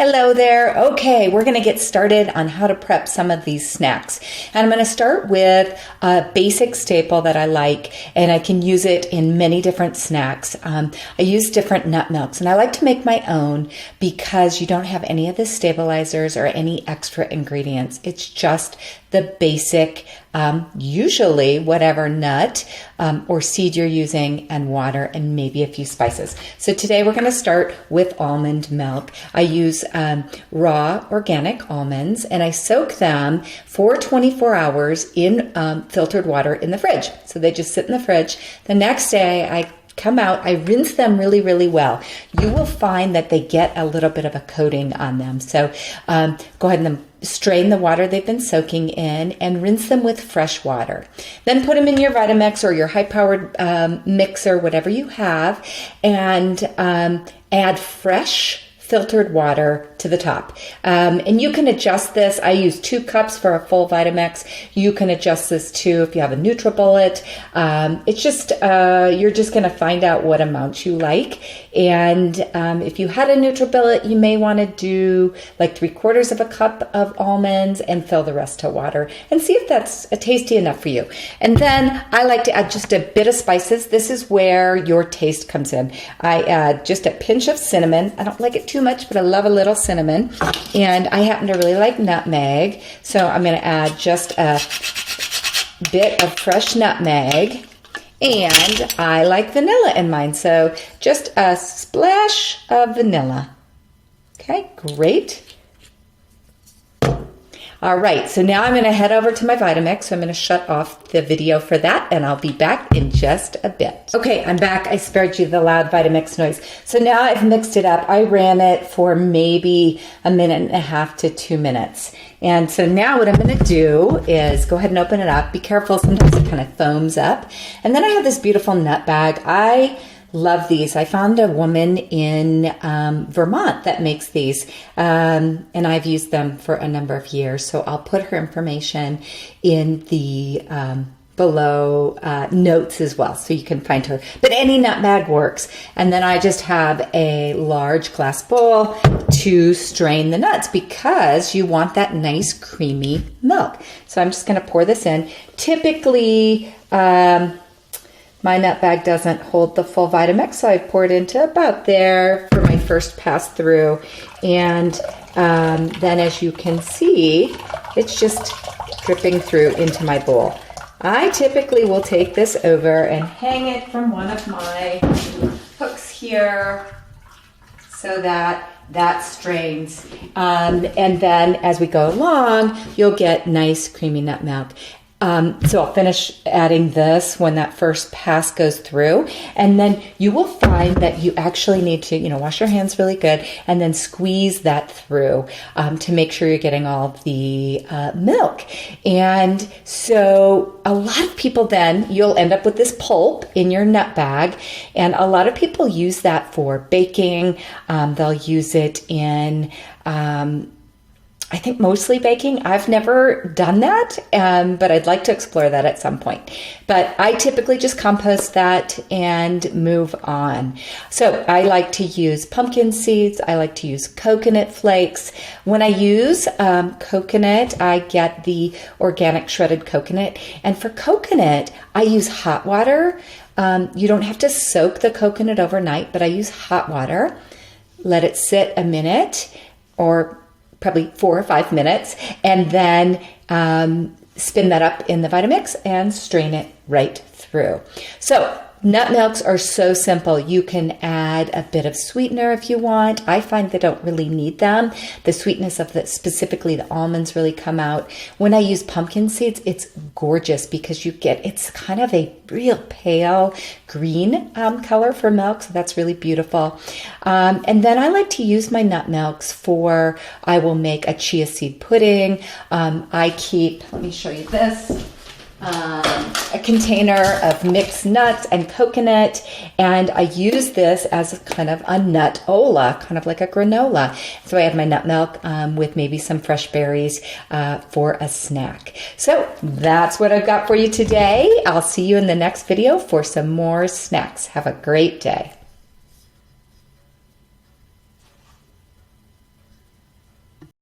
Hello there. Okay, we're going to get started on how to prep some of these snacks. And I'm going to start with a basic staple that I like, and I can use it in many different snacks. I use different nut milks, and I like to make my own because you don't have any of the stabilizers or any extra ingredients. It's just the basic, usually whatever nut or seed you're using, and water and maybe a few spices. So today we're going to start with almond milk. I use raw organic almonds, and I soak them for 24 hours in filtered water in the fridge. So they just sit in the fridge. The next day I come out, I rinse them really, really well. You will find that they get a little bit of a coating on them. So go ahead and strain the water they've been soaking in and rinse them with fresh water. Then put them in your Vitamix or your high-powered mixer, whatever you have, and add fresh filtered water to the top. And you can adjust this. I use 2 cups for a full Vitamix. You can adjust this too if you have a NutriBullet. It's just, you're just going to find out what amount you like. And if you had a NutriBullet, you may want to do like 3/4 of a cup of almonds and fill the rest to water and see if that's tasty enough for you. And then I like to add just a bit of spices. This is where your taste comes in. I add just a pinch of cinnamon. I don't like it too much, but I love a little cinnamon. And I happen to really like nutmeg. So I'm going to add just a bit of fresh nutmeg. And I like vanilla in mine, so just a splash of vanilla. Okay, great. All right, so now I'm going to head over to my Vitamix. So I'm going to shut off the video for that, and I'll be back in just a bit. Okay, I'm back. I spared you the loud Vitamix noise. So now I've mixed it up. I ran it for maybe 1.5 to 2 minutes. And so now what I'm going to do is go ahead and open it up. Be careful, sometimes it kind of foams up. And then I have this beautiful nut bag. I love these. I found a woman in Vermont that makes these, and I've used them for a number of years. So I'll put her information in the below notes as well, so you can find her. But any nut bag works. And then I just have a large glass bowl to strain the nuts because you want that nice creamy milk. So I'm just going to pour this in. Typically, my nut bag doesn't hold the full Vitamix, so I poured into about there for my first pass through. And then as you can see, it's just dripping through into my bowl. I typically will take this over and hang it from one of my hooks here so that that strains. And then as we go along, you'll get nice creamy nut milk. So I'll finish adding this when that first pass goes through. And then you will find that you actually need to, wash your hands really good and then squeeze that through to make sure you're getting all the milk. And so a lot of people then, you'll end up with this pulp in your nut bag. And a lot of people use that for baking. They'll use it in I think mostly baking. I've never done that, but I'd like to explore that at some point. But I typically just compost that and move on. So I like to use pumpkin seeds. I like to use coconut flakes. When I use coconut, I get the organic shredded coconut. And for coconut, I use hot water. You don't have to soak the coconut overnight, but I use hot water. Let it sit a minute or probably 4 or 5 minutes, and then spin that up in the Vitamix and strain it right through. So nut milks are so simple. You can add a bit of sweetener if you want. I find they don't really need them. The sweetness of specifically the almonds really come out. When I use pumpkin seeds, it's gorgeous because it's kind of a real pale green color for milk. So that's really beautiful. And then I like to use my nut milks I will make a chia seed pudding. Let me show you this. A container of mixed nuts and coconut, and I use this as kind of a nut-ola, kind of like a granola. So I have my nut milk with maybe some fresh berries for a snack. So that's what I've got for you today. I'll see you in the next video for some more snacks. Have a great day.